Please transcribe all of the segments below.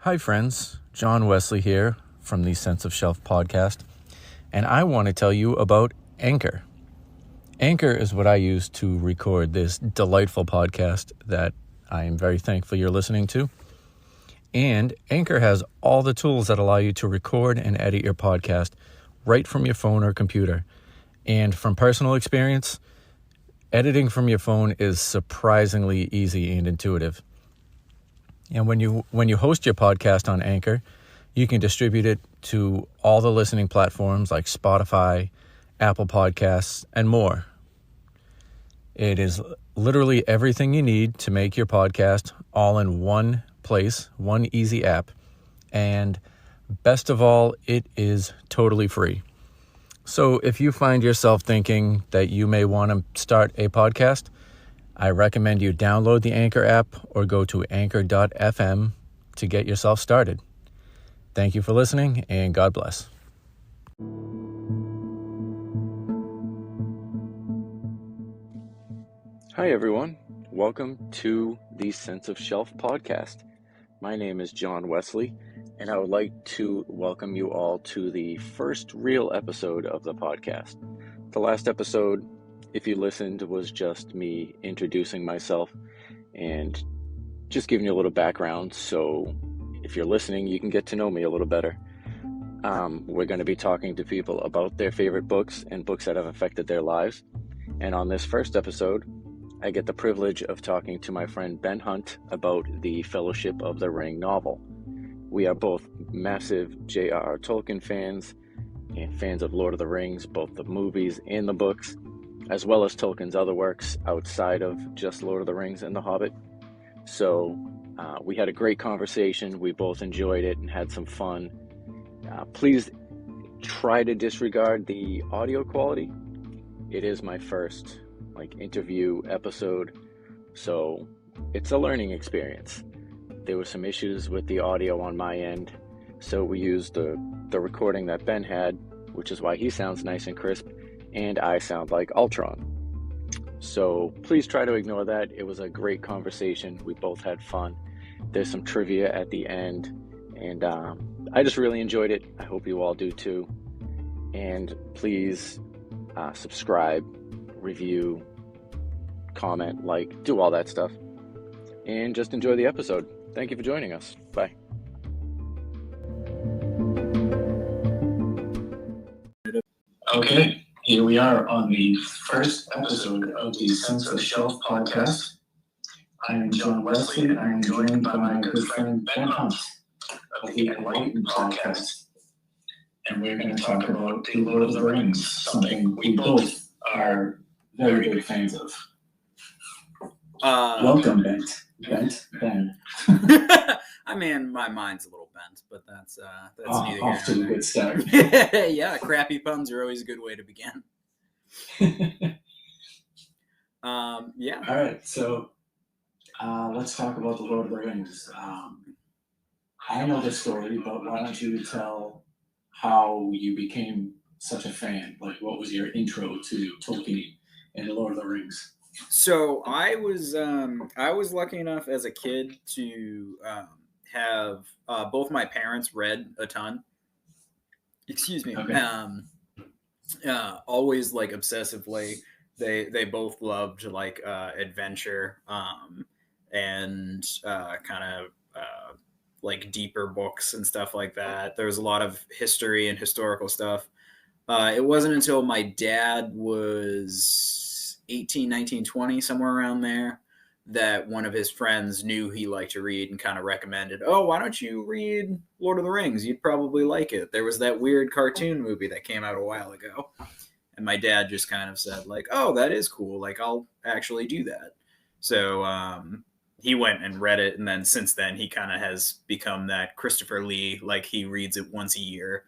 Hi friends, John Wesley here from the Sense of Shelf podcast, and I want to tell you about Anchor. Anchor is what I use to record this delightful podcast that I am very thankful you're listening to. And Anchor has all the tools that allow you to record and edit your podcast right from your phone or computer. And from personal experience, editing from your phone is surprisingly easy and intuitive. And when you host your podcast on Anchor, you can distribute it to all the listening platforms like Spotify, Apple Podcasts, and more. It is literally everything you need to make your podcast all in one place, one easy app. And best of all, it is totally free. So if you find yourself thinking that you may want to start a podcast, I recommend you download the Anchor app or go to anchor.fm to get yourself started. Thank you for listening, and God bless. Hi, everyone. Welcome to the Sense of Shelf podcast. My name is John Wesley, and I would like to welcome you all to the first real episode of the podcast. The last episode, if you listened, was just me introducing myself and just giving you a little background. So if you're listening, you can get to know me a little better. We're going to be talking to people about their favorite books and books that have affected their lives. And on this first episode, I get the privilege of talking to my friend Ben Hunt about the Fellowship of the Ring novel. We are both massive J.R.R. Tolkien fans and fans of Lord of the Rings, both the movies and the books, as well as Tolkien's other works outside of just Lord of the Rings and The Hobbit. So we had a great conversation. We both enjoyed it and had some fun. Please try to disregard the audio quality. It is my first interview episode, so it's a learning experience. There were some issues with the audio on my end, so we used the recording that Ben had, which is why he sounds nice and crisp, and I sound like Ultron. So please try to ignore that. It was a great conversation. We both had fun. There's some trivia at the end, and I just really enjoyed it. I hope you all do too. And please subscribe, review, comment, do all that stuff. And just enjoy the episode. Thank you for joining us. Bye. Okay, here we are on the first episode of the Sense of Shelf podcast. I am John Wesley, and I am joined by my good friend Ben Hunt of the Enlightened podcast. And we're going to talk about the Lord of the Rings, something we both are very big fans of. Welcome, Ben. I mean, my mind's a little bent, but that's neither off to a good start. Yeah, crappy puns are always a good way to begin. Yeah. All right, so let's talk about the Lord of the Rings. I know the story, but why don't you tell how you became such a fan? What was your intro to Tolkien and the Lord of the Rings? So I was lucky enough as a kid to have both my parents read a ton. Excuse me. Okay. Always obsessively. They both loved adventure and kind of deeper books and stuff like that. There was a lot of history and historical stuff. It wasn't until my dad was 18, 19, 20, somewhere around there, that one of his friends knew he liked to read and kind of recommended, oh, why don't you read Lord of the Rings? You'd probably like it. There was that weird cartoon movie that came out a while ago. And my dad just kind of said, oh, that is cool. I'll actually do that. So he went and read it. And then since then, he kind of has become that Christopher Lee, he reads it once a year.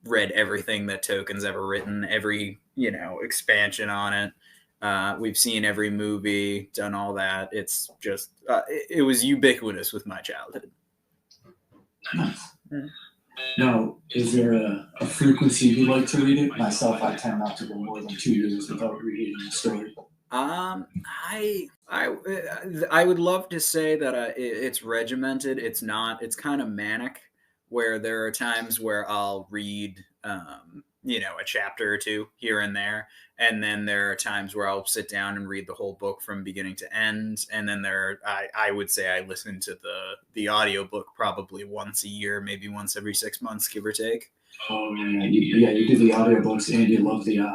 Read everything that Tolkien's ever written, every, expansion on it. We've seen every movie, done all that. It's just, it was ubiquitous with my childhood. Nice. Now, is there a frequency you like to read it? Myself, I tend not to go more than 2 years without reading the story. I would love to say that it's regimented. It's not. It's kind of manic, where there are times where I'll read, a chapter or two here and there, and then there are times where I'll sit down and read the whole book from beginning to end, and then I would say I listen to the audiobook probably once a year, maybe once every 6 months, give or take. Oh yeah, you do the audiobooks and you love the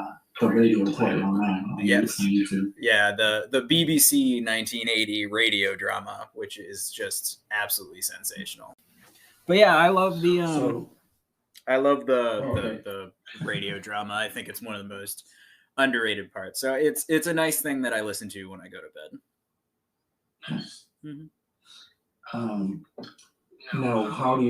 radio play online on Yes. YouTube. Yeah, the BBC 1980 radio drama, which is just absolutely sensational. But yeah, I love the the radio drama. I think it's one of the most underrated parts. So it's a nice thing that I listen to when I go to bed. Nice. Mm-hmm. Now, how do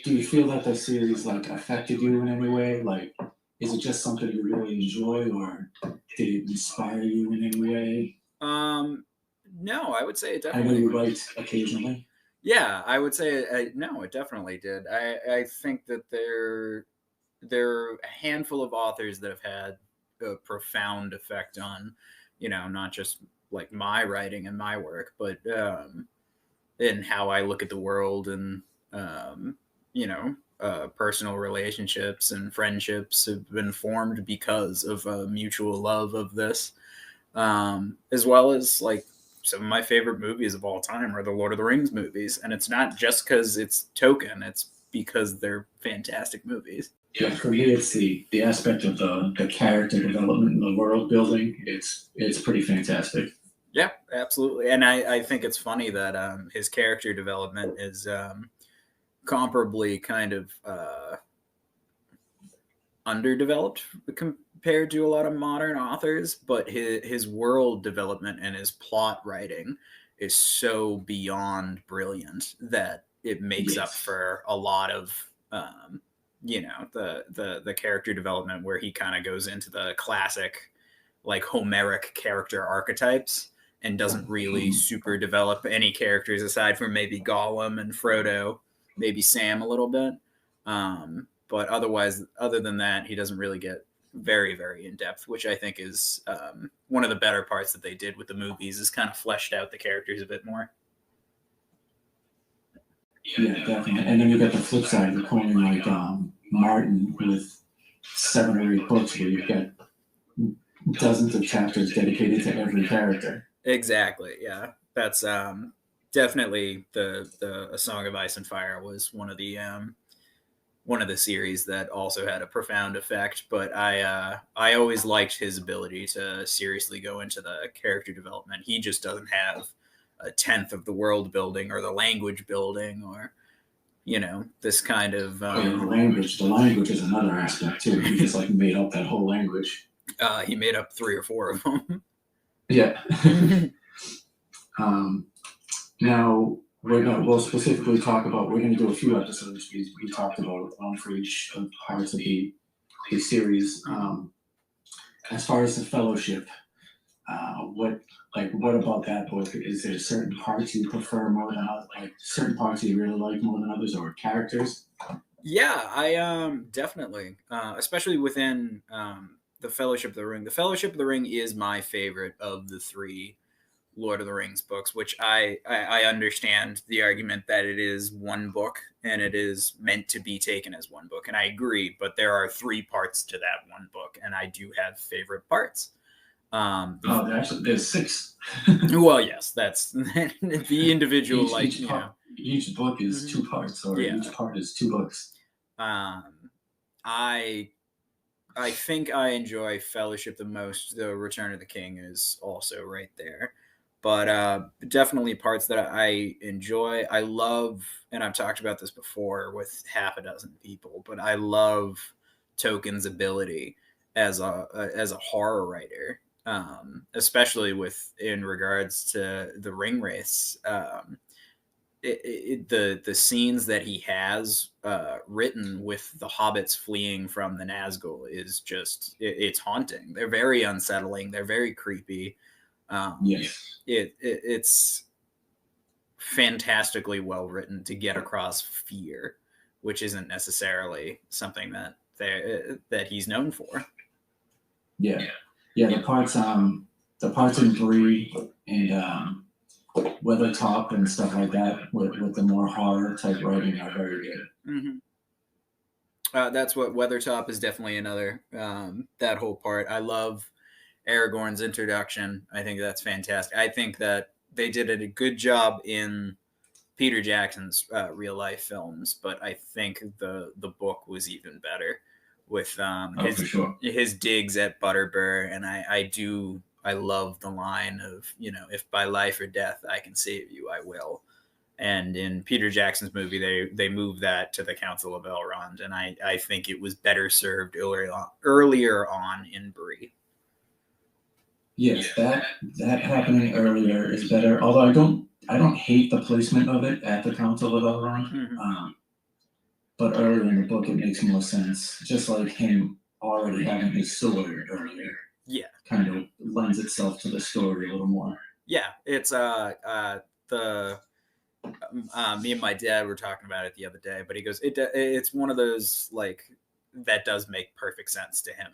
you feel that the series like affected you in any way? Like, is it just something you really enjoy, or did it inspire you in any way? No, I would say it I definitely. know you write occasionally. Yeah, I would say no, it definitely did. I think that there are a handful of authors that have had a profound effect on, not just like my writing and my work, but in how I look at the world and personal relationships and friendships have been formed because of a mutual love of this, as well as like some of my favorite movies of all time are the Lord of the Rings movies, and it's not just because it's Tolkien; it's because they're fantastic movies. Yeah, for me, it's the aspect of the character development and the world building. It's pretty fantastic. Yeah, absolutely, and I think it's funny that his character development is comparably kind of underdeveloped compared to a lot of modern authors, but his world development and his plot writing is so beyond brilliant that it makes up for a lot of the character development where he kind of goes into the classic like Homeric character archetypes and doesn't really super develop any characters aside from maybe Gollum and Frodo, maybe Sam a little bit. But otherwise, other than that, he doesn't really get very, very in depth, which I think is one of the better parts that they did with the movies, is kind of fleshed out the characters a bit more. Yeah, definitely. And then you got the flip side of the coin, like Martin with 7 or 8 books where you've got dozens of chapters dedicated to every character. Exactly. Yeah, that's definitely the A Song of Ice and Fire was one of the series that also had a profound effect. But I always liked his ability to seriously go into the character development. He just doesn't have a tenth of the world building or the language building or this kind of the language is another aspect too. He just like made up that whole language. He made up 3 or 4 of them. Yeah. Now we'll specifically talk about. We're going to do a few episodes. We talked about one for each of parts of the series. As far as the Fellowship, what about that book? Is there certain parts you prefer more than others? Like certain parts you really like more than others, or characters? Yeah, I definitely, especially within the Fellowship of the Ring. The Fellowship of the Ring is my favorite of the 3 Lord of the Rings books, which I understand the argument that it is one book and it is meant to be taken as one book, and I agree. But there are 3 parts to that one book, and I do have favorite parts. Actually, there's 6. Well, yes, that's the individual. Each book is 2 parts, or each part is 2 books. I think I enjoy Fellowship the most. The Return of the King is also right there, but definitely parts that I enjoy. I love, and I've talked about this before with half a dozen people, but I love Tolkien's ability as a horror writer. Especially in regards to the ring race, the scenes that he has written with the hobbits fleeing from the Nazgul is just it's haunting. They're very unsettling. They're very creepy. Yes, it's fantastically well written to get across fear, which isn't necessarily something that he's known for. Yeah. Yeah, the parts the parts in Bree and Weathertop and stuff like that with the more horror type writing are very good. Mm-hmm. That's what Weathertop is definitely another. That whole part, I love Aragorn's introduction. I think that's fantastic. I think that they did a good job in Peter Jackson's real life films, but I think the book was even better with his digs at Butterbur, and I love the line of, if by life or death I can save you, I will. And in Peter Jackson's movie, they moved that to the Council of Elrond, and I think it was better served earlier on in Bree. Yes, that happening earlier is better. Although I don't hate the placement of it at the Council of Elrond. Mm-hmm. But earlier in the book, it makes more sense. Just like him already having his sword earlier. Yeah. Kind of lends itself to the story a little more. Yeah, it's me and my dad were talking about it the other day, but he goes, it's one of those, like, that does make perfect sense to him.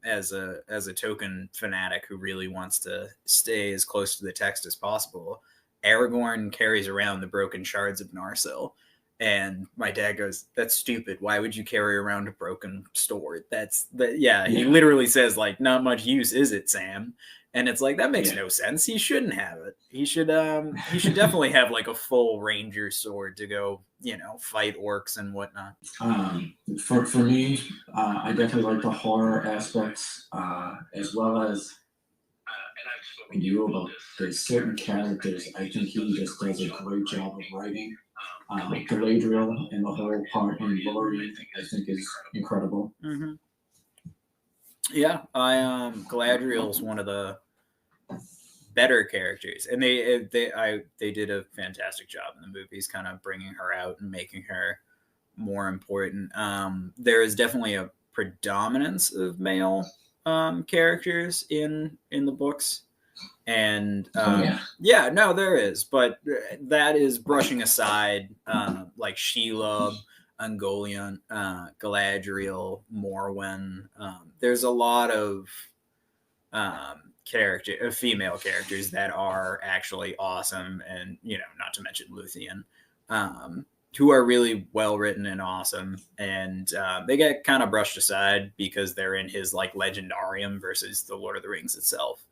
As a Tolkien fanatic who really wants to stay as close to the text as possible, Aragorn carries around the broken shards of Narsil, and my dad goes, "That's stupid. Why would you carry around a broken sword?" He literally says, like, "Not much use, is it, Sam?" And it's like, that makes no sense. He shouldn't have it. He should definitely have like a full ranger sword to go, fight orcs and whatnot. For me, I definitely like the horror aspects, as well as when you about there's certain characters. I think he just does a great job of writing. Galadriel and the whole part in Lorien, I think, is incredible. Mm-hmm. Yeah, Galadriel's one of the better characters, and they did a fantastic job in the movies, kind of bringing her out and making her more important. There is definitely a predominance of male characters in the books, and there is, but that is brushing aside like Shelob, Ungoliant, Galadriel, Morwen. There's a lot of female characters that are actually awesome, and not to mention Luthien, who are really well written and awesome, and they get kind of brushed aside because they're in his like legendarium versus the Lord of the Rings itself.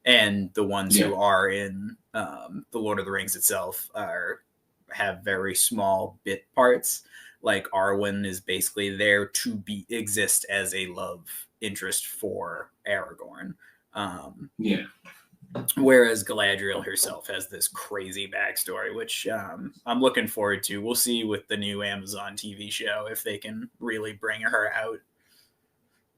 And the ones who are in the Lord of the Rings itself have very small bit parts. Like Arwen is basically there to exist as a love interest for Aragorn. Whereas Galadriel herself has this crazy backstory, which I'm looking forward to. We'll see with the new Amazon TV show if they can really bring her out.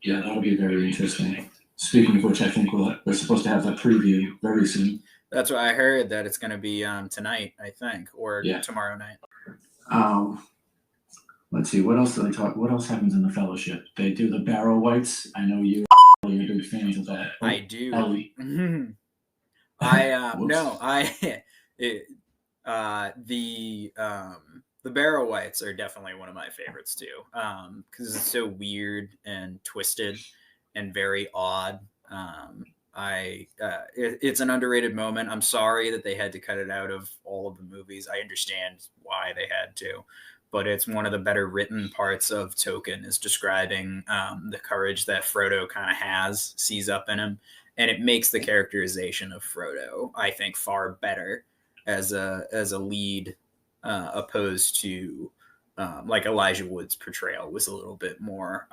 Yeah, that'll be very interesting. Speaking of which, I think we're supposed to have a preview very soon. That's what I heard, that it's going to be tonight, I think, or tomorrow night. Let's see, what else do they talk? What else happens in the Fellowship? They do the Barrow Wights. I know you're big fans of that. I do. Ellie. The Barrow Wights are definitely one of my favorites too, because it's so weird and twisted and very odd. It's an underrated moment. I'm sorry that they had to cut it out of all of the movies. I understand why they had to, but it's one of the better written parts of Tolkien, is describing the courage that Frodo kind of sees up in him. And it makes the characterization of Frodo, I think, far better as a lead, opposed to like Elijah Wood's portrayal was a little bit more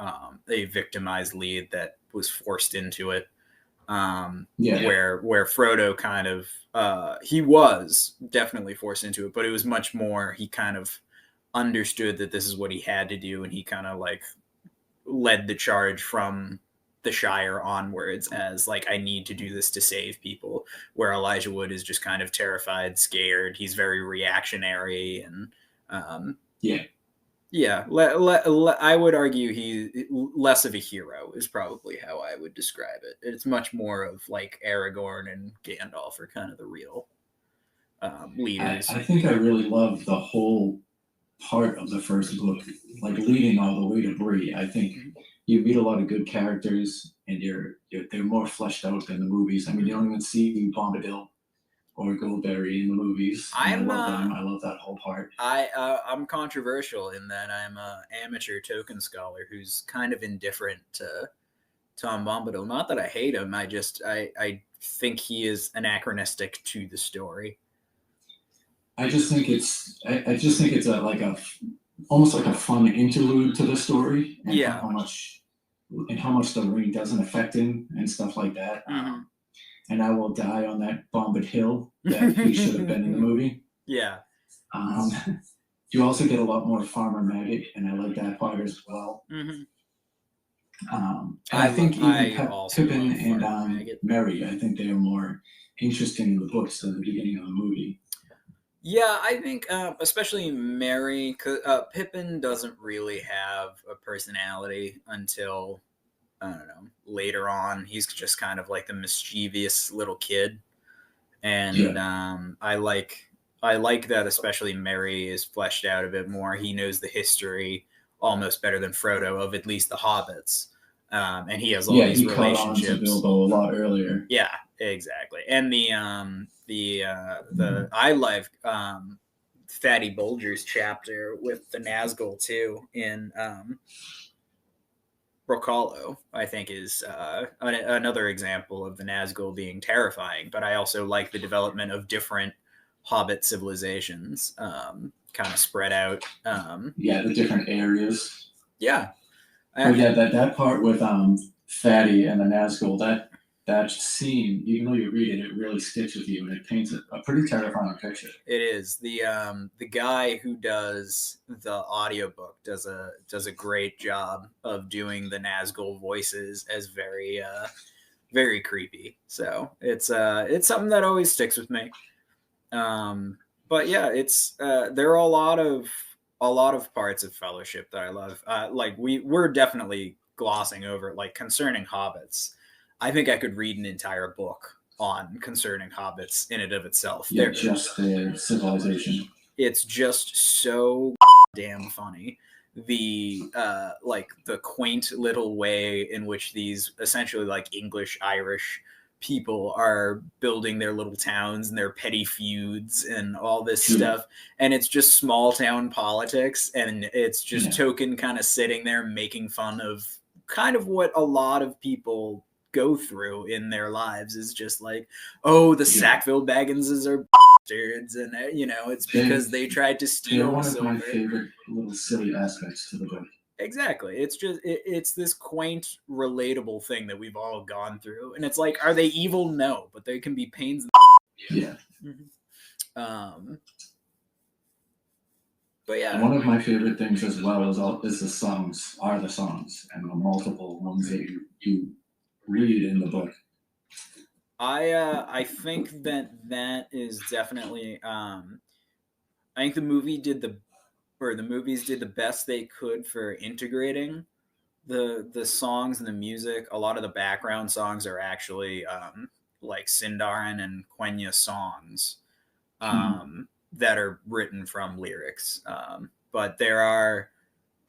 a victimized lead that was forced into it. Where Frodo kind of he was definitely forced into it, but it was much more, he kind of understood that this is what he had to do, and he kind of like led the charge from the Shire onwards as like, I need to do this to save people, where Elijah Wood is just kind of terrified, scared. He's very reactionary, and I would argue he less of a hero is probably how I would describe it. It's much more of like Aragorn and Gandalf are kind of the real leaders. I think I really love the whole part of the first book, like leading all the way to Bree. I think you meet a lot of good characters, and they're more fleshed out than the movies. I mean, you don't even see Bombadil or Goldberry in the movies. And I love them. I love that whole part. I'm controversial in that I'm an amateur Tolkien scholar who's kind of indifferent to Tom Bombadil. Not that I hate him. I think he is anachronistic to the story. I just think it's almost like a fun interlude to the story, and how much the ring doesn't affect him and stuff like that. And I will die on that Bombadil that he should have been in the movie. Yeah. You also get a lot more Farmer Maggot, and I like that part as well. I think even Pippin and Merry, I think they are more interesting in the books than the beginning of the movie. Yeah, I think especially Merry, Pippin doesn't really have a personality until, I don't know, later on. He's just kind of like the mischievous little kid. And I like that especially Merry is fleshed out a bit more. He knows the history almost better than Frodo of at least the hobbits. And he has all these relationships. Caught on to Bilbo a lot earlier. Yeah, exactly. And I like Fatty Bulger's chapter with the Nazgul too in Brocolo, I think is another example of the Nazgul being terrifying. But I also like the development of different Hobbit civilizations, kind of spread out. The different areas. Yeah. That part with Fatty and the Nazgul, that scene, even though you read it, it really sticks with you, and it paints a pretty terrifying picture. It is. The guy who does the audiobook does a great job of doing the Nazgul voices as very very creepy. So it's something that always sticks with me. But yeah, it's there are a lot of parts of Fellowship that I love. Like we're definitely glossing over it. Like concerning hobbits, I think I could read an entire book on concerning hobbits in and of itself. Yeah, just their civilization. It's just so damn funny. The the quaint little way in which these essentially like English Irish people are building their little towns and their petty feuds and all this stuff, and it's just small town politics, and it's just Tolkien kind of sitting there making fun of kind of what a lot of people go through in their lives, is just like, oh, the Sackville Bagginses are bastards, and it's because they tried to steal. One of my favorite little silly aspects to the book. Exactly. It's just it's this quaint, relatable thing that we've all gone through, and it's like, are they evil? No, but they can be pains in the yeah. But yeah, one of my favorite things as well is the songs, and the multiple ones that you read in the book. I think that is definitely I think the movies did the best they could for integrating the songs and the music. A lot of the background songs are actually like Sindarin and Quenya songs that are written from lyrics. But there are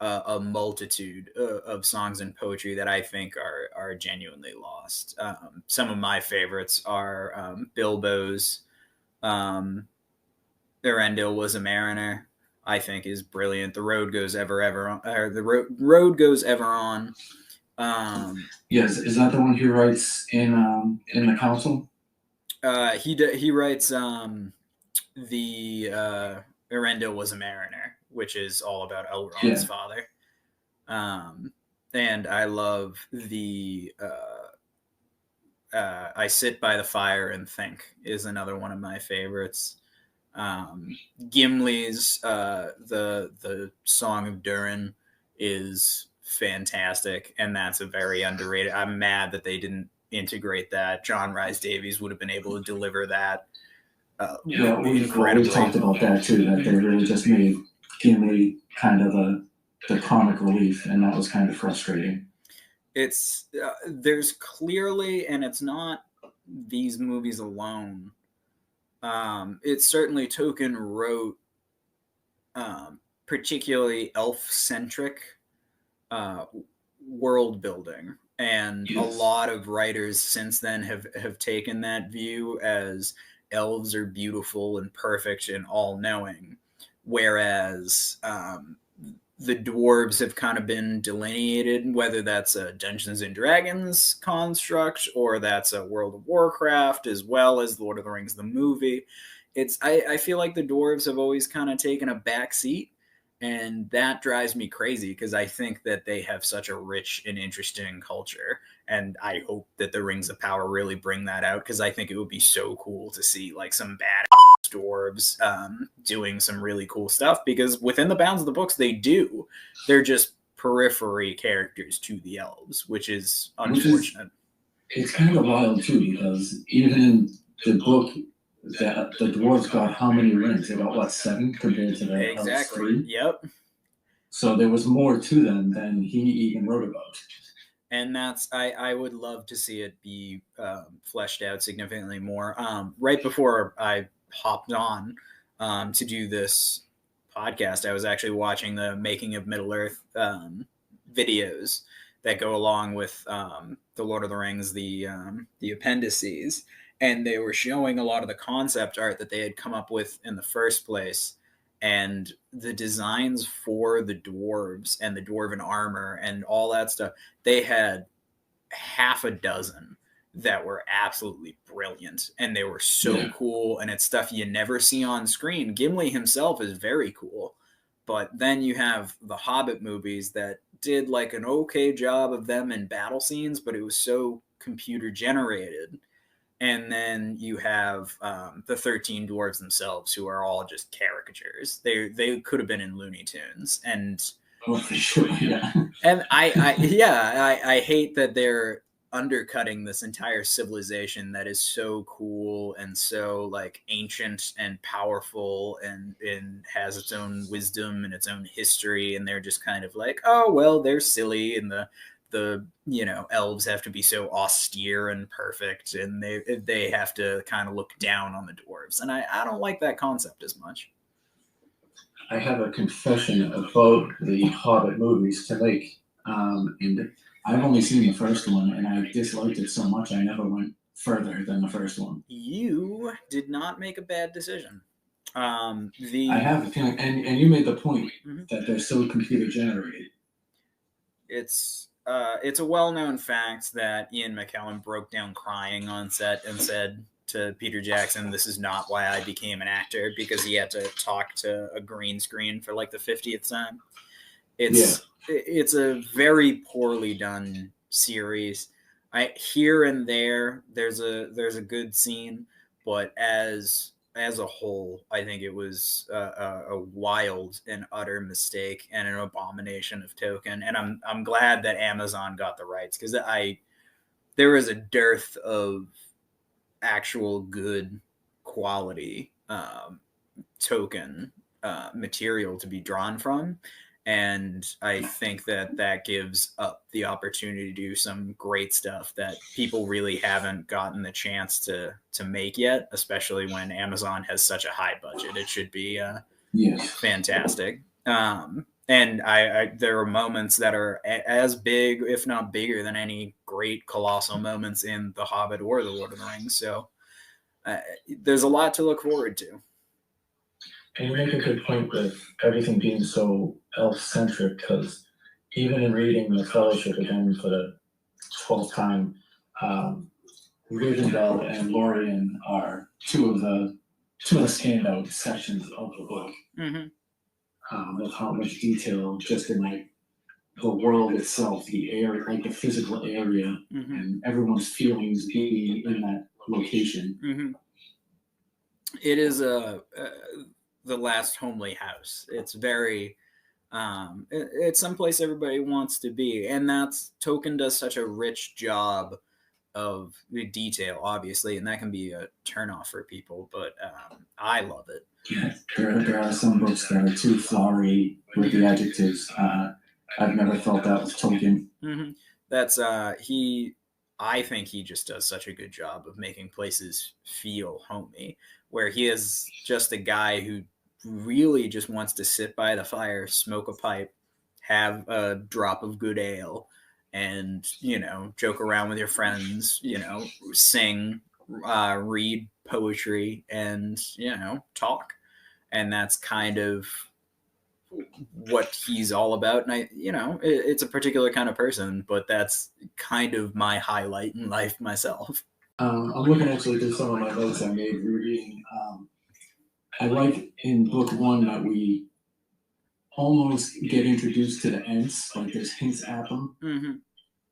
a multitude of songs and poetry that I think are genuinely lost. Some of my favorites are Bilbo's Erendil was a mariner, I think is brilliant. The road goes ever on, or the road goes ever on. Yes, is that the one he writes in the council? He writes the Erendil was a mariner, which is all about Elrond's father. And I love the I sit by the fire and think is another one of my favorites. Gimli's the Song of Durin is fantastic, and that's a very underrated. I'm mad that they didn't integrate that. John Rhys Davies would have been able to deliver that. We talked about that too, that they really just made Gimli kind of the comic relief, and that was kind of frustrating. It's there's clearly, and it's not these movies alone. It's certainly Tolkien wrote particularly elf-centric world building. And Yes. a lot of writers since then have taken that view as elves are beautiful and perfect and all-knowing, whereas the dwarves have kind of been delineated, whether that's a Dungeons and Dragons construct or that's a World of Warcraft, as well as Lord of the Rings the movie. I feel like the dwarves have always kind of taken a back seat, and that drives me crazy because I think that they have such a rich and interesting culture, and I hope that the Rings of Power really bring that out, because I think it would be so cool to see like some bad dwarves doing some really cool stuff, because within the bounds of the books they do. They're just periphery characters to the elves, which is unfortunate. It's kind of wild too, because even in the book, that the dwarves got how many rings? They got what, 7 compared to the elves 3? Yep. So there was more to them than he even wrote about. And that's I would love to see it be fleshed out significantly more. Right before I hopped on to do this podcast, I was actually watching the Making of Middle Earth videos that go along with the Lord of the Rings, the appendices, and they were showing a lot of the concept art that they had come up with in the first place, and the designs for the dwarves and the dwarven armor and all that stuff. They had half a dozen that were absolutely brilliant, and they were so cool, and it's stuff you never see on screen. Gimli himself is very cool, but then you have the Hobbit movies that did like an okay job of them in battle scenes, but it was so computer generated. And then you have the 13 dwarves themselves, who are all just caricatures. They could have been in Looney Tunes, and for sure, yeah. And I hate that they're undercutting this entire civilization that is so cool and so like ancient and powerful and has its own wisdom and its own history, and they're just kind of like, oh well, they're silly, and the elves have to be so austere and perfect, and they have to kind of look down on the dwarves, and I don't like that concept as much. I have a confession about the Hobbit movies to make, and I've only seen the first one, and I disliked it so much I never went further than the first one. You did not make a bad decision. I have a feeling, and you made the point that they're so computer generated. It's a well-known fact that Ian McKellen broke down crying on set and said to Peter Jackson, "This is not why I became an actor," because he had to talk to a green screen for like the 50th time. It's a very poorly done series. Here and there's a good scene, but as a whole, I think it was a wild and utter mistake and an abomination of Tolkien. And I'm glad that Amazon got the rights, because there was a dearth of actual good quality Tolkien material to be drawn from. And I think that gives up the opportunity to do some great stuff that people really haven't gotten the chance to make yet, especially when Amazon has such a high budget. It should be fantastic. And there are moments that are as big, if not bigger, than any great colossal moments in The Hobbit or The Lord of the Rings. So there's a lot to look forward to. And you make a good point with everything being so elf-centric, because even in reading The Fellowship again for the 12th time, Rivendell and Lorien are two of the standout sections of the book. With how much detail just in like the world itself, the air, like the physical area, and everyone's feelings being in that location. It is the last homely house. It's very it's someplace everybody wants to be, and that's Tolkien does such a rich job of the detail, obviously, and that can be a turnoff for people, but I love it. Yeah, there are some books that are too flowery with the adjectives. I've never felt that with Tolkien. That's I think he just does such a good job of making places feel homey, where he is just a guy who really just wants to sit by the fire, smoke a pipe, have a drop of good ale, and, joke around with your friends, sing, read poetry, and, talk. And that's kind of what he's all about. And it's a particular kind of person, but that's kind of my highlight in life myself. I'm looking actually through some of my notes I made rereading. I like in book one that we almost get introduced to the Ents, like there's hints at them,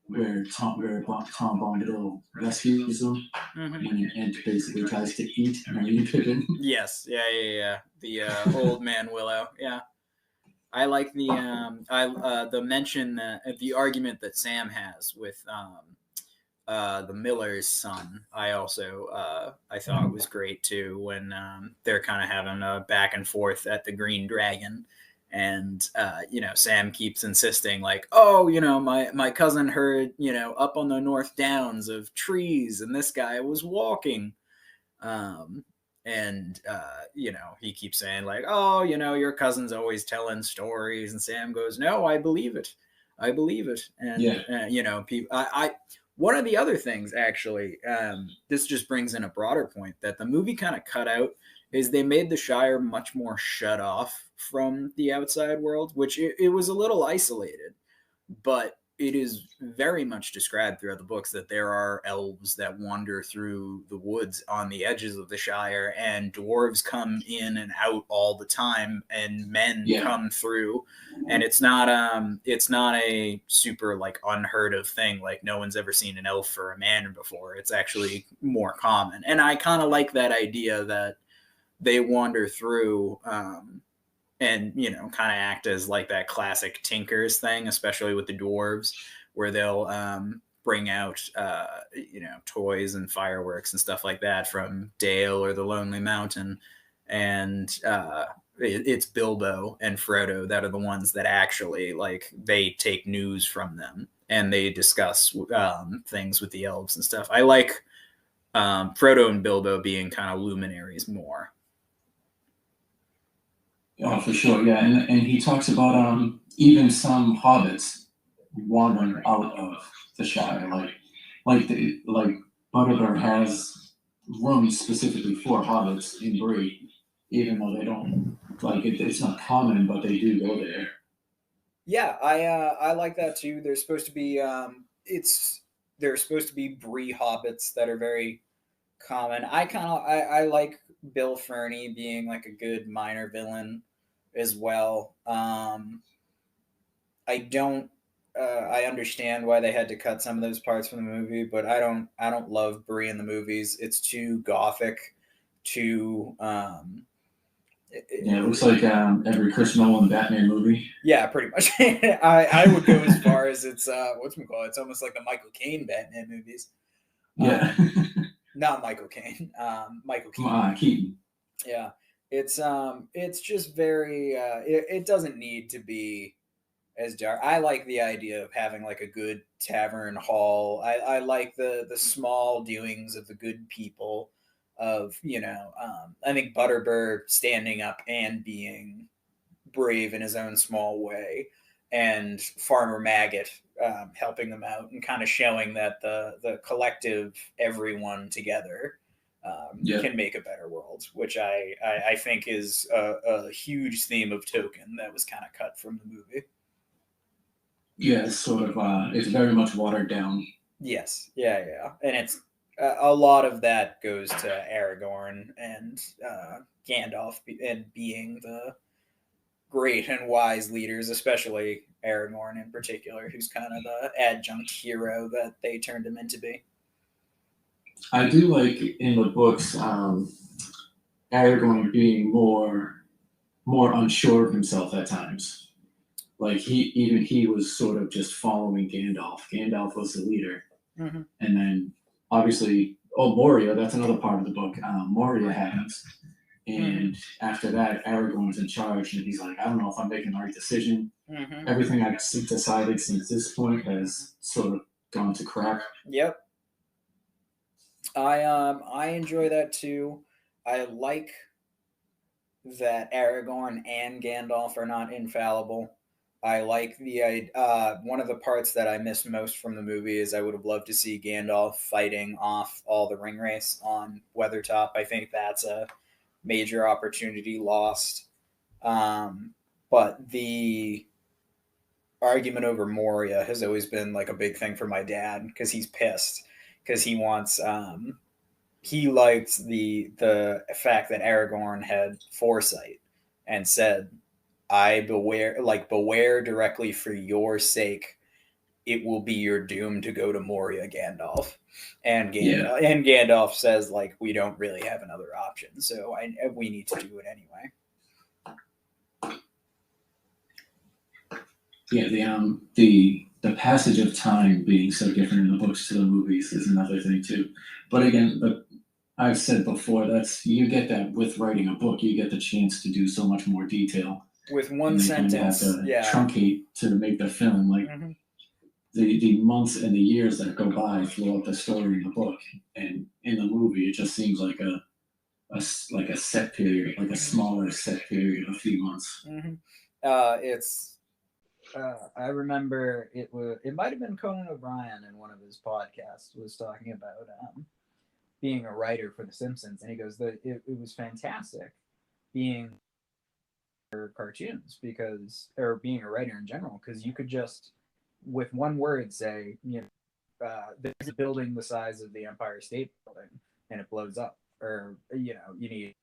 where Tom Bombadil rescues them when an Ent basically tries to eat Merry Pippin. Yes, yeah. The old man Willow, yeah. I like the mention that the argument that Sam has with the miller's son. I also I thought was great too, when they're kind of having a back and forth at the Green Dragon, and Sam keeps insisting like, oh, my cousin heard up on the North Downs of trees, and this guy was walking. And he keeps saying like, oh, your cousin's always telling stories, and Sam goes, no, I believe it, and people, I one of the other things, actually, this just brings in a broader point that the movie kind of cut out, is they made the Shire much more shut off from the outside world, which it was a little isolated, but it is very much described throughout the books that there are elves that wander through the woods on the edges of the Shire, and dwarves come in and out all the time, and men come through, and it's not a super like unheard of thing. Like, no one's ever seen an elf or a man before. It's actually more common, and I kind of like that idea that they wander through. And kind of act as like that classic Tinkers thing, especially with the dwarves, where they'll bring out toys and fireworks and stuff like that from Dale or the Lonely Mountain, and it's Bilbo and Frodo that are the ones that actually like they take news from them and they discuss things with the elves and stuff. I like Frodo and Bilbo being kind of luminaries more. Oh, for sure, yeah, and he talks about even some hobbits wandering out of the Shire, like Butterbur has rooms specifically for hobbits in Bree, even though they don't like it. It's not common, but they do go there. Yeah, I like that too. There's supposed to be there's supposed to be Bree hobbits that are very common. I like Bill Ferny being like a good minor villain as well. I don't I understand why they had to cut some of those parts from the movie, but I don't love Bree in the movies. It's too gothic, too it looks like every Chris Nolan Batman movie. Yeah, pretty much. I would go as far as it's whatchamacallit, it's almost like the Michael Caine Batman movies. Yeah. Not Michael Caine. Michael Keaton. Come on, Keaton. Yeah. It's just very it doesn't need to be as dark. I like the idea of having like a good tavern hall. I like the small doings of the good people of, I think Butterbur standing up and being brave in his own small way, and Farmer Maggot helping them out and kind of showing that the collective, everyone together can make a better world, which I think is a huge theme of Tolkien that was kind of cut from the movie. Yeah, it's sort of it's very much watered down. Yes, yeah, and it's a lot of that goes to Aragorn and Gandalf and being the great and wise leaders, especially Aragorn in particular, who's kind of the adjunct hero that they turned him into be. I do like in the books Aragorn being more unsure of himself at times. Like he was sort of just following Gandalf. Gandalf was the leader, and then obviously, Moria. That's another part of the book. Moria happens, and after that, Aragorn's in charge, and he's like, I don't know if I'm making the right decision. Everything I've decided since this point has sort of gone to crap. Yep. I enjoy that too. I like that Aragorn and Gandalf are not infallible. I like the one of the parts that I miss most from the movie is I would have loved to see Gandalf fighting off all the ring race on Weathertop. I think that's a major opportunity lost. But the argument over Moria has always been like a big thing for my dad because he's pissed because he wants he liked the fact that Aragorn had foresight and said, "I beware directly for your sake. It will be your doom to go to Moria, Gandalf." And Gandalf says, like, we don't really have another option, so we need to do it anyway. Yeah, the passage of time being so different in the books to the movies is another thing too. But again, I've said before, you get that with writing a book, you get the chance to do so much more detail. With one sentence, kind of have to truncate to make the film. Like the months and the years that go by throughout the story in the book, and in the movie, it just seems like a set period, like a smaller set period, a few months. I remember it might have been Conan O'Brien in one of his podcasts was talking about being a writer for The Simpsons, and he goes that it was fantastic being cartoons or being a writer in general, because you could just with one word say, there's a building the size of the Empire State Building and it blows up, or you need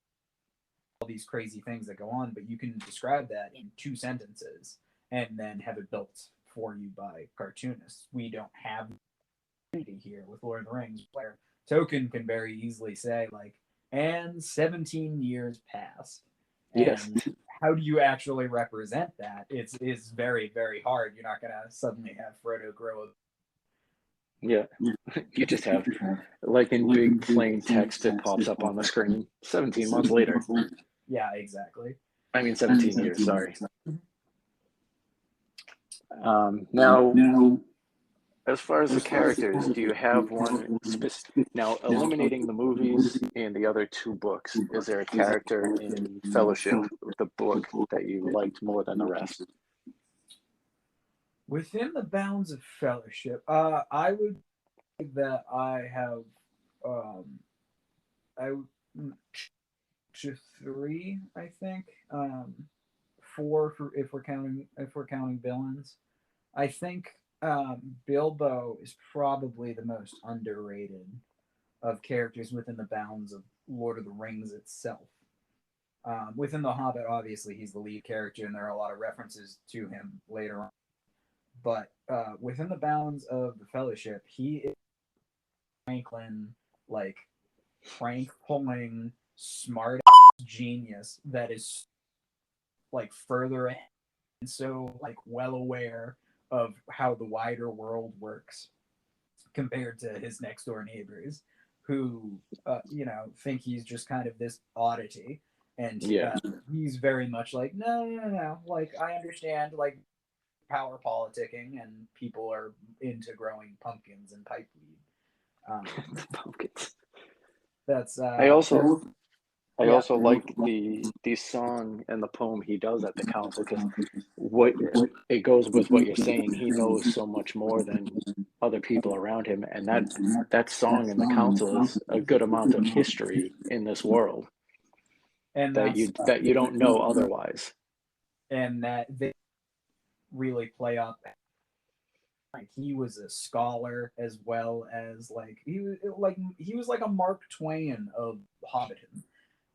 all these crazy things that go on, but you can describe that in 2 sentences and then have it built for you by cartoonists. We don't have here with Lord of the Rings, where Tolkien can very easily say, like, and 17 years passed. And how do you actually represent that? It's very, very hard. You're not going to suddenly have Frodo grow up. Yeah, you just have, like in big plain text, it pops up on the screen 17 months later. Yeah, exactly. I mean, 17 years, sorry. Now, as far as the characters, do you have one specific? Now, eliminating the movies and the other 2 books, is there a character in Fellowship, the book, that you liked more than the rest? Within the bounds of Fellowship, I would say that I have, to 3, I think, 4 if we're counting villains. I think Bilbo is probably the most underrated of characters within the bounds of Lord of the Rings itself. Within The Hobbit, obviously, he's the lead character, and there are a lot of references to him later on. But within the bounds of the Fellowship, he is Franklin, like, prank-pulling, smart genius that is, like, further ahead and so, like, well aware of how the wider world works compared to his next door neighbors who think he's just kind of this oddity, and he's very much like no, like, I understand, like, power politicking and people are into growing pumpkins and pipeweed. Pumpkins. That's I also like the song and the poem he does at the council, because it goes with what you're saying. He knows so much more than other people around him, and that song in the council is a good amount of history in this world, and that you don't know otherwise, and that they really play up. Like, he was a scholar as well as he was like a Mark Twain of Hobbiton.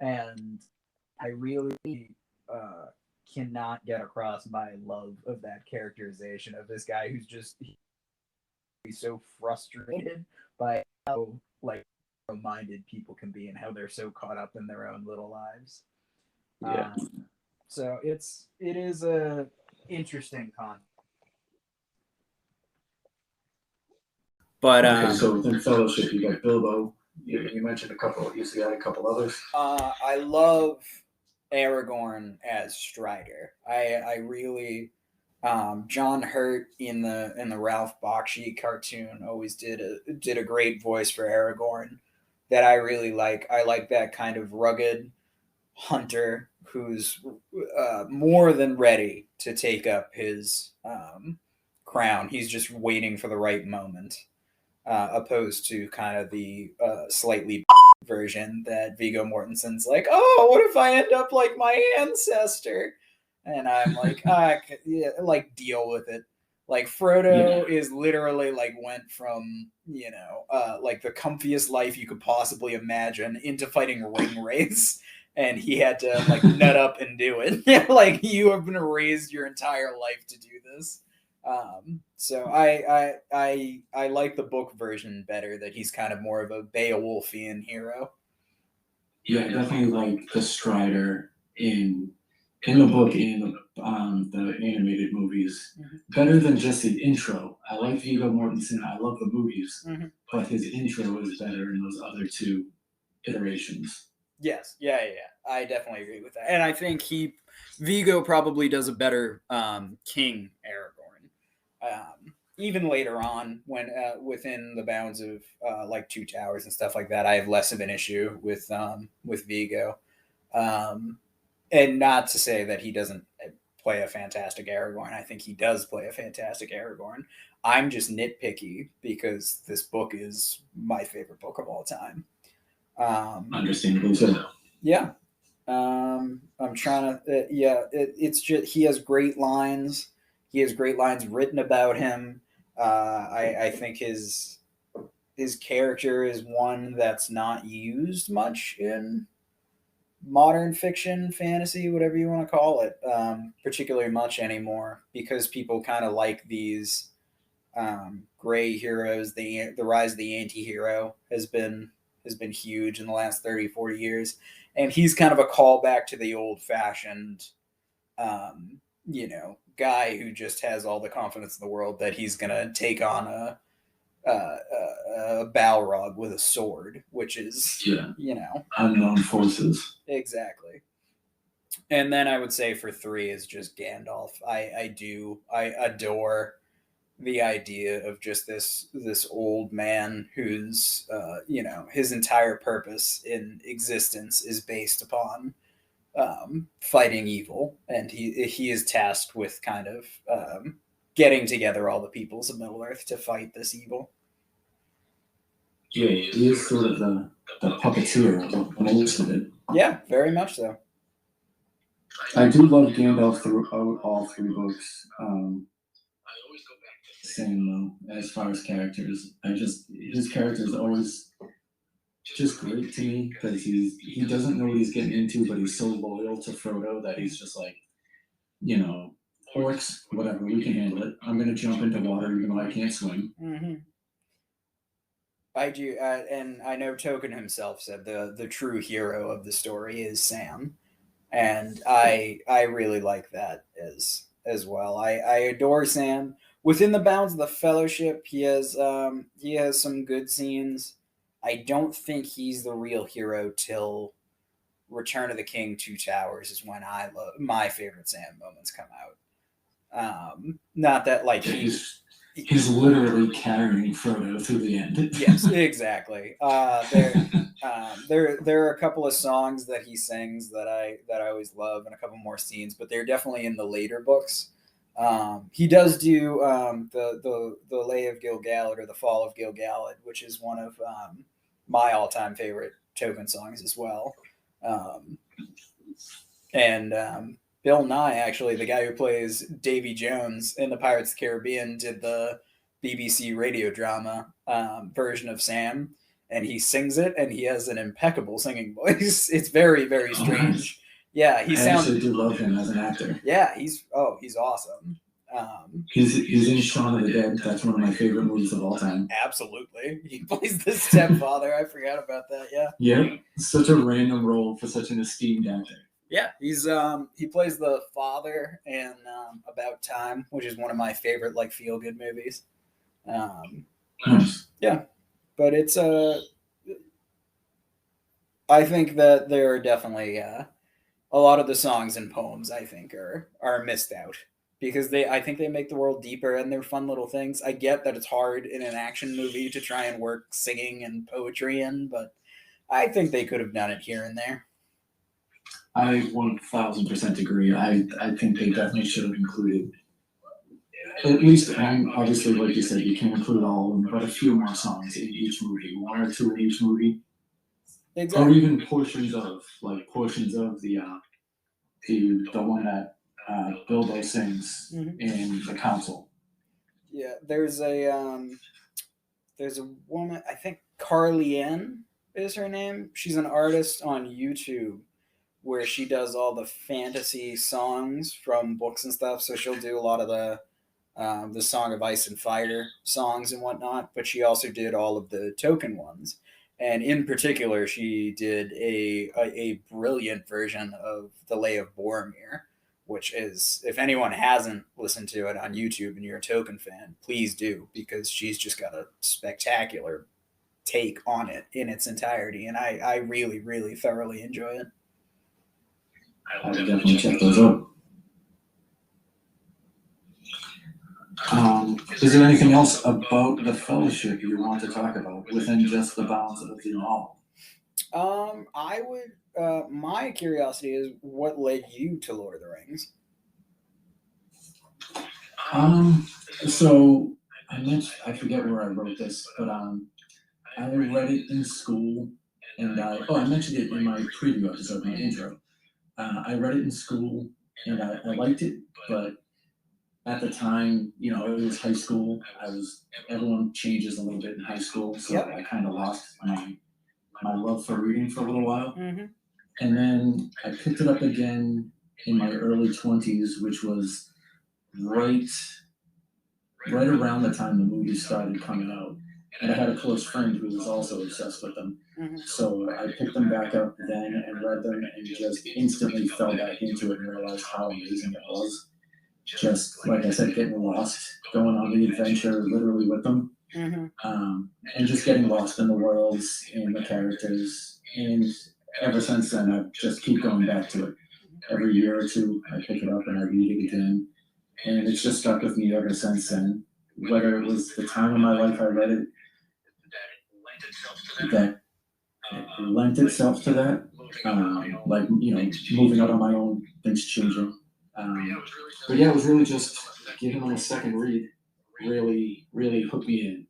And I really cannot get across my love of that characterization of this guy who's just he's so frustrated by how, like, minded people can be and how they're so caught up in their own little lives. Yeah. So it is a interesting concept. But so within Fellowship, you got Bilbo. You mentioned a couple. You got a couple others. I love Aragorn as Strider. I really John Hurt in the Ralph Bakshi cartoon always did a great voice for Aragorn that I really like. I like that kind of rugged hunter who's more than ready to take up his crown. He's just waiting for the right moment, opposed to kind of the slightly version that Viggo Mortensen's like, oh, what if I end up like my ancestor? And I'm like, yeah, like deal with it. Like Frodo is literally like went from like the comfiest life you could possibly imagine into fighting ring wraiths, and he had to like nut up and do it. Like you have been raised your entire life to do this. So I like the book version better. That he's kind of more of a Beowulfian hero. Yeah, I definitely like the Strider in the book in the animated movies better than just the intro. I like Viggo Mortensen. I love the movies, but his intro is better in those other two iterations. Yes, yeah. I definitely agree with that, and I think Viggo probably does a better King Aragorn. Even later on, when within the bounds of like Two Towers and stuff like that, I have less of an issue with Viggo. And not to say that he doesn't play a fantastic Aragorn. I think he does play a fantastic Aragorn. I'm just nitpicky because this book is my favorite book of all time. Understandably so. Yeah. I'm trying to. It's just he has great lines. He has great lines written about him. I think his character is one that's not used much in modern fiction, fantasy, whatever you want to call it, particularly much anymore, because people kind of like these gray heroes. The rise of the anti-hero has been huge in the last 30, 40 years, and he's kind of a callback to the old-fashioned guy who just has all the confidence in the world that he's gonna take on a Balrog with a sword, which is unknown forces. Exactly. And then I would say for 3 is just Gandalf. I adore the idea of just this old man whose his entire purpose in existence is based upon fighting evil, and he is tasked with kind of getting together all the peoples of Middle Earth to fight this evil. Yeah, he is sort of the puppeteer of most of it. Yeah, very much so. I do love Gandalf throughout all 3 books. Same though, as far as characters. His character is always just great to me because he doesn't know what he's getting into, but he's so loyal to Frodo that he's just like, orcs, whatever, we can handle it. I'm gonna jump into water even though I can't swim. Mm-hmm. I do, and I know Tolkien himself said the true hero of the story is Sam, and I really like that as well. I adore Sam within the bounds of the Fellowship. He has some good scenes. I don't think he's the real hero till Return of the King, Two Towers is when my favorite Sam moments come out. Not that like he's literally carrying Frodo through the end. Yes, exactly. There are a couple of songs that he sings that I always love, and a couple more scenes, but they're definitely in the later books. He does do the Lay of Gil-galad, or the Fall of Gil-galad, which is one of my all-time favorite Tolkien songs as well. And Bill Nye, actually, the guy who plays Davy Jones in the Pirates of the Caribbean, did the BBC radio drama version of Sam, and he sings it, and he has an impeccable singing voice. It's very, very strange. Yeah, I actually do love him as an actor. Yeah, he's awesome. He's in Shaun of the Dead. That's one of my favorite movies of all time. Absolutely, he plays the stepfather. I forgot about that. Yeah. Yeah, such a random role for such an esteemed actor. Yeah, he plays the father in About Time, which is one of my favorite like feel good movies. Nice. Yeah, but it's I think that there are definitely a lot of the songs and poems I think are missed out because I think they make the world deeper and they're fun little things. I get that it's hard in an action movie to try and work singing and poetry in, but I think they could have done it here and there. I 1000% agree. I think they definitely should have included, at least, and obviously, like you said, you can't include all of them, but a few more songs in each movie, one or two in each movie, Exactly. or even portions of the one that Bilbo sings in the council. Yeah, there's a woman, I think Carly Ann is her name. She's an artist on YouTube where she does all the fantasy songs from books and stuff. So she'll do a lot of the Song of Ice and Fire songs and whatnot, but she also did all of the Tolkien ones. And in particular, she did a brilliant version of The Lay of Boromir, which is, if anyone hasn't listened to it on YouTube and you're a Tolkien fan, please do, because she's just got a spectacular take on it in its entirety. And I really, really thoroughly enjoy it. I would definitely check those out. Is there anything else about the Fellowship you want to talk about within just the bounds of the novel? I would. My curiosity is what led you to Lord of the Rings. So I forget where I wrote this, but I read it in school, and I mentioned it in my preview episode, my intro. I read it in school, and I liked it, but at the time, it was high school. Everyone changes a little bit in high school, so Yep. I kind of lost my love for reading for a little while. Mm-hmm. And then I picked it up again in my early 20s, which was right around the time the movies started coming out. And I had a close friend who was also obsessed with them. Mm-hmm. So I picked them back up then and read them and just instantly fell back into it and realized how amazing it was. Just, like I said, getting lost, going on the adventure literally with them. Mm-hmm. And just getting lost in the worlds and the characters. And ever since then, I just keep going back to it. Every year or two, I pick it up and I read it again. And it's just stuck with me ever since then. Whether it was the time of my life I read it, that it lent itself to that, moving out on my own, things changing. But yeah, it was really just giving them a second read. Really, really hooked me in.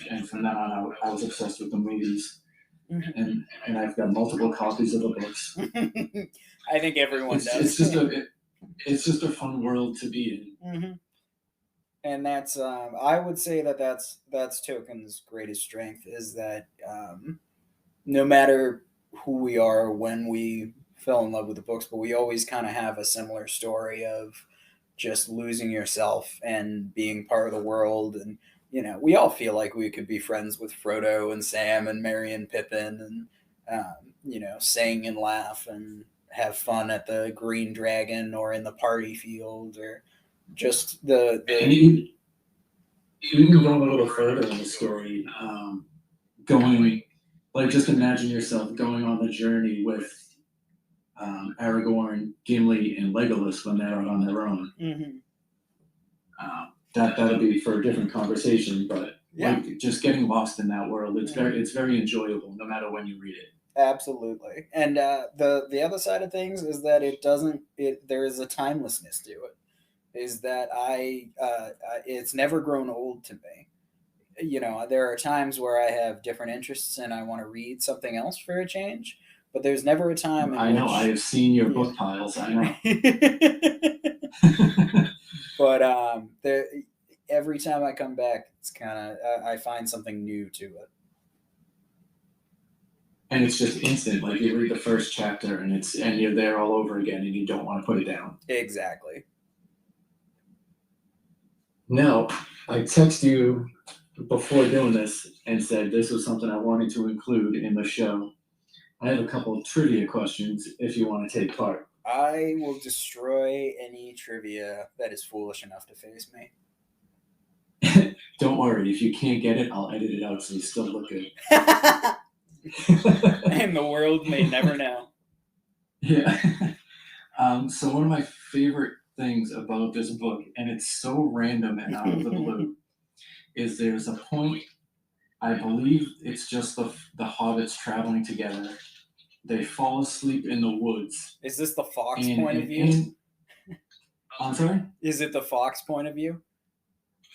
And from then on, I was obsessed with the movies. Mm-hmm. And I've got multiple copies of the books. I think everyone does. It's just a fun world to be in. Mm-hmm. And that's I would say that's Tolkien's greatest strength is that no matter who we are when we fell in love with the books, but we always kind of have a similar story of just losing yourself and being part of the world. And we all feel like we could be friends with Frodo and Sam and Merry and Pippin and sing and laugh and have fun at the Green Dragon or in the party field or just the even going a little further in the story, just imagine yourself going on the journey with Aragorn, Gimli, and Legolas when they're out on their own. Mm-hmm. That'll be for a different conversation, but yeah. Just getting lost in that world, it's very enjoyable no matter when you read it. Absolutely. And the other side of things is that there is a timelessness to it. Is that it's never grown old to me. There are times where I have different interests and I want to read something else for a change, but there's never a time in I know, I have seen your book piles, I know. But every time I come back, it's kind of, I find something new to it. And it's just instant, like you read the first chapter and you're there all over again and you don't want to put it down. Exactly. Now, I text you before doing this and said this was something I wanted to include in the show. I have a couple of trivia questions if you want to take part. I will destroy any trivia that is foolish enough to face me. Don't worry, if you can't get it, I'll edit it out so you still look good. And the world may never know. Yeah. So one of my favorite things about this book, and it's so random and out of the blue, is there's a point, I believe it's just the hobbits traveling together, they fall asleep in the woods. Is this the fox point of view? I'm sorry? Is it the fox point of view?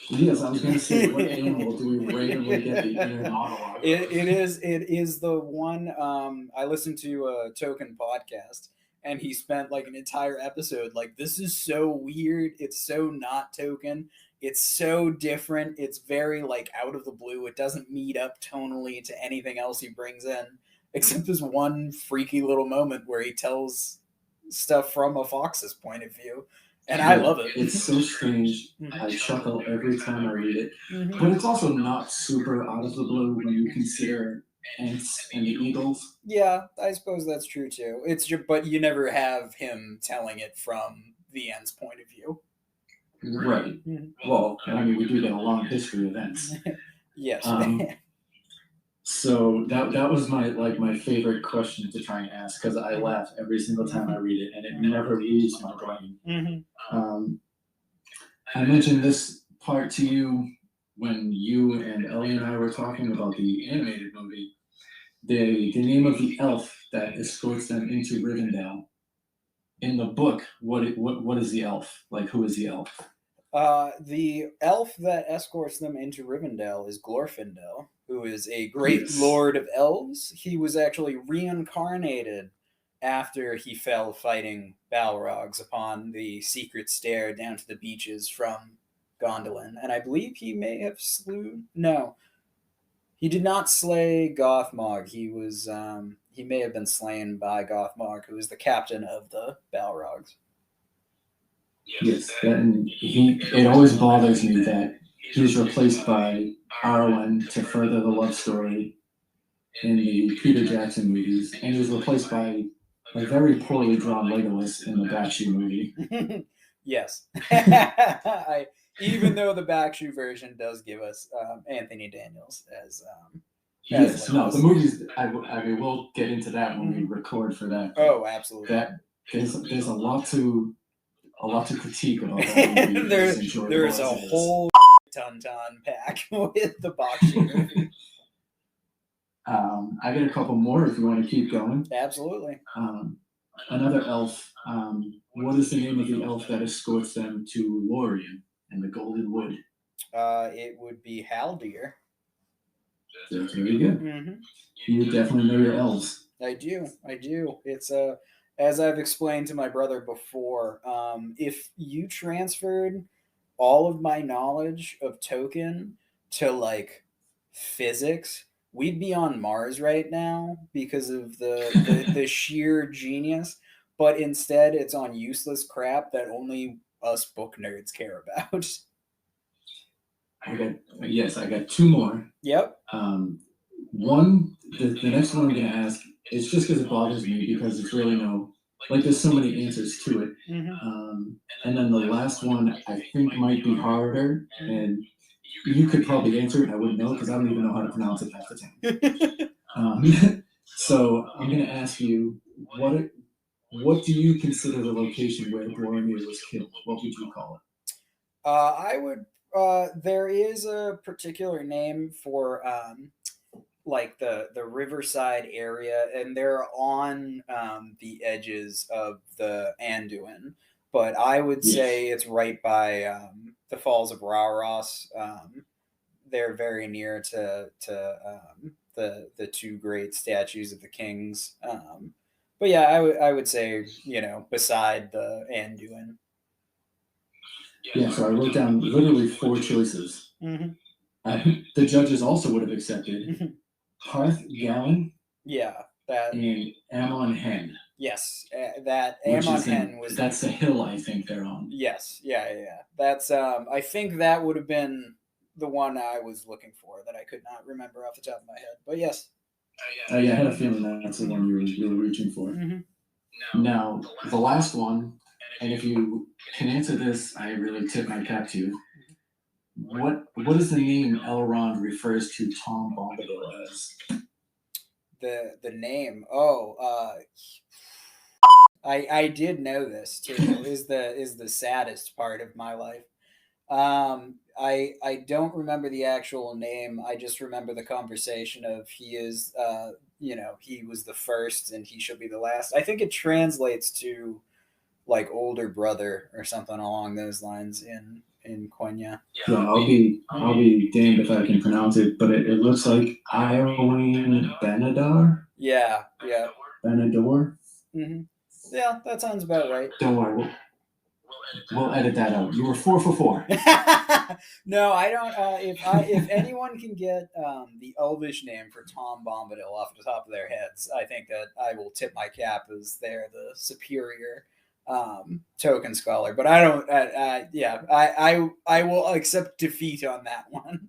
Yes, I was going to say, what animal do we randomly get the inner monologue? It is the one. I listened to a Tolkien podcast, and he spent like an entire episode like, this is so weird. It's so not Tolkien. It's so different. It's very like out of the blue. It doesn't meet up tonally to anything else he brings in, except this one freaky little moment where he tells stuff from a fox's point of view. And I love it. It's so strange. I chuckle every time I read it. But it's also not super out of the blue when you consider ants and the eagles. Yeah, I suppose that's true too. But you never have him telling it from the ants' point of view. Right. Well, I mean, we do get a long history of ants. Yes. So that was my favorite question to try and ask, because I laugh every single time I read it, and it never leaves my brain. I mentioned this part to you when you and Ellie and I were talking about the animated movie. The name of the elf that escorts them into Rivendell. In the book, what is the elf? Like, who is the elf? The elf that escorts them into Rivendell is Glorfindel, who is a great lord of elves. He was actually reincarnated after he fell fighting Balrogs upon the secret stair down to the beaches from Gondolin. And I believe he may have No, he did not slay Gothmog. He may have been slain by Gothmog, who was the captain of the Balrogs. Yes, and it always bothers me that he was replaced by Arwen to further the love story in the Peter Jackson movies, and he was replaced by a very poorly drawn Legolas in the Bakshi movie. Yes. Even though the Bakshi version does give us Anthony Daniels as yes, no, the movies, I mean, we'll get into that when we record for that. Oh, absolutely. There's a lot to critique about that movie. There's a whole ton to unpack with the Bakshi movie. I got a couple more if you want to keep going. Absolutely. Another elf. What is the name of the elf that escorts them to Lorien and the Golden Wood? It would be Haldir. That's very good. You definitely know your elves. I do. It's as I've explained to my brother before, if you transferred all of my knowledge of Tolkien to like physics, we'd be on Mars right now because of the sheer genius. But instead, it's on useless crap that only us book nerds care about. I got two more. Yep. One, the next one I'm going to ask, it's just because it bothers me, because it's really there's so many answers to it. And then the last one I think might be harder, and you could probably answer it. I wouldn't know because I don't even know how to pronounce it half the time. So I'm going to ask you, what do you consider the location where Boromir was killed? What would you call it? I would. There is a particular name for like the riverside area, and they're on the edges of the Anduin. But I would say it's right by the Falls of Rauros. They're very near to the two great statues of the kings. But yeah, I would say, beside the Anduin. Yeah, so I wrote down literally 4 choices. The judges also would have accepted Harth Gallon. Yeah, and Amon Hen. Yes, that Amon Hen was. That's the hill I think they're on. Yes, yeah. That's I think that would have been the one I was looking for that I could not remember off the top of my head. But yes. I had a feeling that's the one you were reaching for. Now, the last one, and if you can answer this, I really tip my cap to you. What is the name Elrond refers to Tom Bombadil as? The name. I did know this too. is the saddest part of my life. I don't remember the actual name. I just remember the conversation of he is he was the first and he should be the last. I think it translates to like older brother or something along those lines in Quenya. Yeah, I'll be damned if I can pronounce it, but it looks like Iowane Benadar? Yeah. Benador? Mm-hmm. Yeah, that sounds about right. Don't worry, we'll edit that out. You were 4 for 4. No, I don't. If anyone can get the Elvish name for Tom Bombadil off the top of their heads, I think that I will tip my cap as they're the superior token scholar. But I don't. I will accept defeat on that one.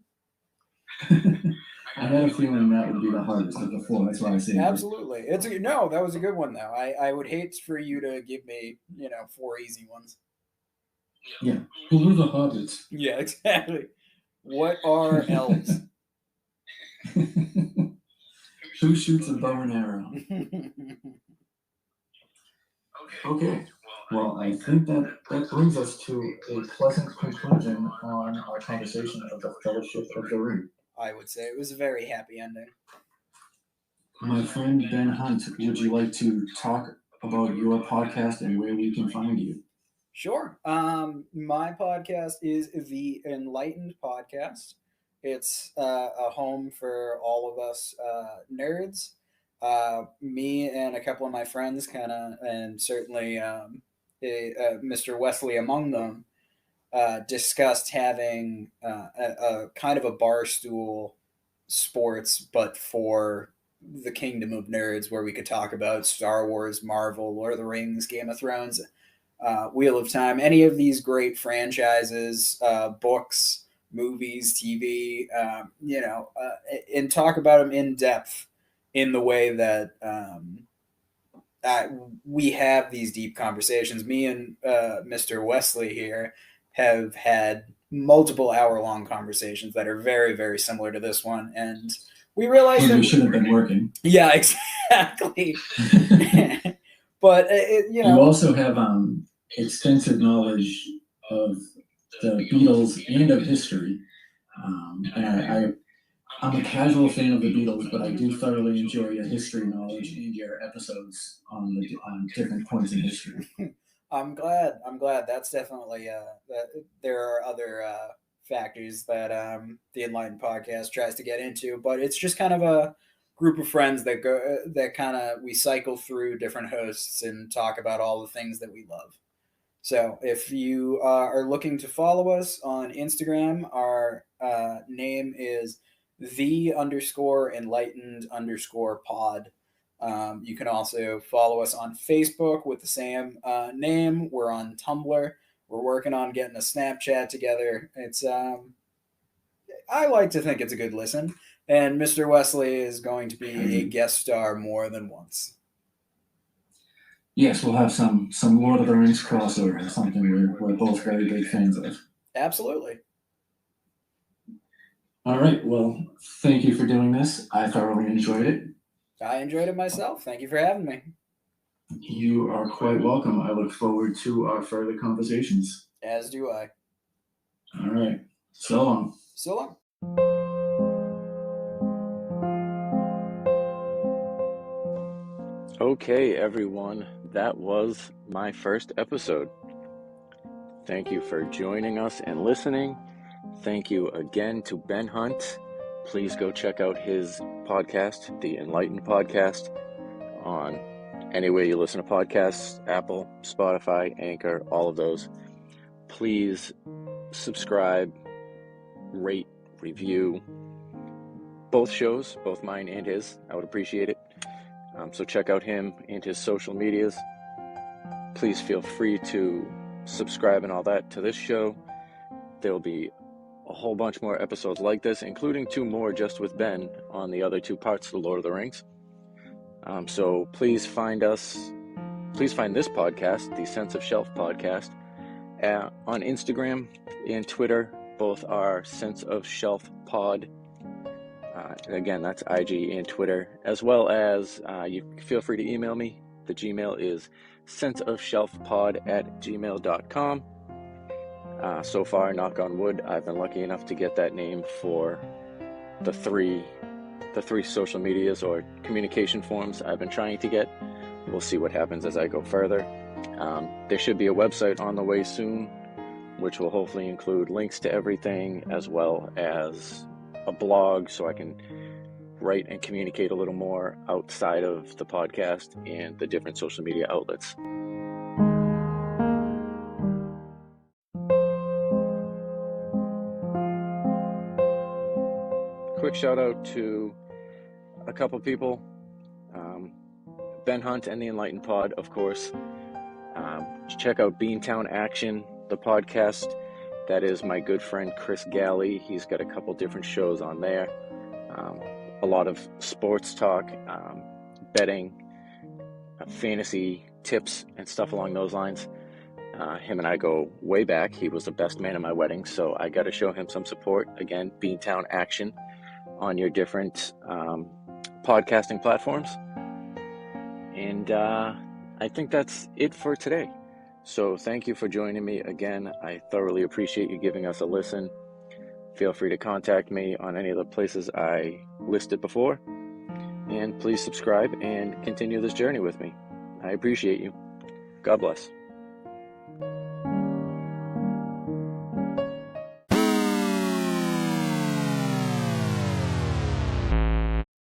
I had a feeling that would be the hardest of the 4. That's why I say Absolutely. That was a good one though. I would hate for you to give me 4 easy ones. Yeah. Who are the hobbits? Yeah, exactly. What are elves? Who shoots a bow and arrow? Okay. Well, I think that brings us to a pleasant conclusion on our conversation of the Fellowship of the Ring. I would say it was a very happy ending. My friend Ben Hunt, would you like to talk about your podcast and where we can find you? Sure. My podcast is the Enlightened Podcast. It's a home for all of us nerds. Me and a couple of my friends, and certainly Mr. Wesley among them, discussed having a kind of a barstool sports, but for the kingdom of nerds, where we could talk about Star Wars, Marvel, Lord of the Rings, Game of Thrones, Wheel of Time, any of these great franchises, books, movies, TV, and talk about them in depth in the way that we have these deep conversations. Me and Mr. Wesley here have had multiple hour-long conversations that are very, very similar to this one, and we realized that we should have been working. Yeah, exactly. But you also have extensive knowledge of the Beatles and of history. And I'm a casual fan of the Beatles, but I do thoroughly enjoy your history knowledge and your episodes on different points in history. I'm glad. That's definitely there are other factors that the Enlightened Podcast tries to get into, but it's just kind of a group of friends that we cycle through different hosts and talk about all the things that we love. So if you are looking to follow us on Instagram, our name is _enlightened_pod. You can also follow us on Facebook with the same name. We're on Tumblr. We're working on getting a Snapchat together. It's I like to think it's a good listen. And Mr. Wesley is going to be a guest star more than once. Yes, we'll have some Lord of the Rings crossover, something we're both very big fans of. Absolutely. All right. Well, thank you for doing this. I thoroughly enjoyed it. I enjoyed it myself. Thank you for having me. You are quite welcome. I look forward to our further conversations. As do I. All right. So long. So long. Okay, everyone, that was my first episode. Thank you for joining us and listening. Thank you again to Ben Hunt. Please go check out his podcast, the Enlightened Podcast, on anywhere you listen to podcasts, Apple, Spotify, Anchor, all of those. Please subscribe, rate, review both shows, both mine and his. I would appreciate it. So check out him and his social medias. Please feel free to subscribe and all that to this show. There will be a whole bunch more episodes like this, including 2 more just with Ben on the other 2 parts of the Lord of the Rings. So please find this podcast, the Sense of Shelf podcast, on Instagram and Twitter. Both are Sense of Shelf Pod. Again, that's IG and Twitter, as well as you feel free to email me. The Gmail is senseofshelfpod@gmail.com. So far, knock on wood, I've been lucky enough to get that name for the 3 the 3 social medias or communication forms I've been trying to get. We'll see what happens as I go further. There should be a website on the way soon, which will hopefully include links to everything, as well as a blog so I can write and communicate a little more outside of the podcast and the different social media outlets. Quick shout out to a couple people, Ben Hunt and the Enlightened Pod, of course. Check out Beantown Action, the podcast. That is my good friend Chris Galley. He's got a couple different shows on there. A lot of sports talk, betting, fantasy tips, and stuff along those lines. Him and I go way back. He was the best man at my wedding, so I got to show him some support. Again, Beantown Action on your different podcasting platforms. And I think that's it for today. So thank you for joining me again. I thoroughly appreciate you giving us a listen. Feel free to contact me on any of the places I listed before. And please subscribe and continue this journey with me. I appreciate you. God bless.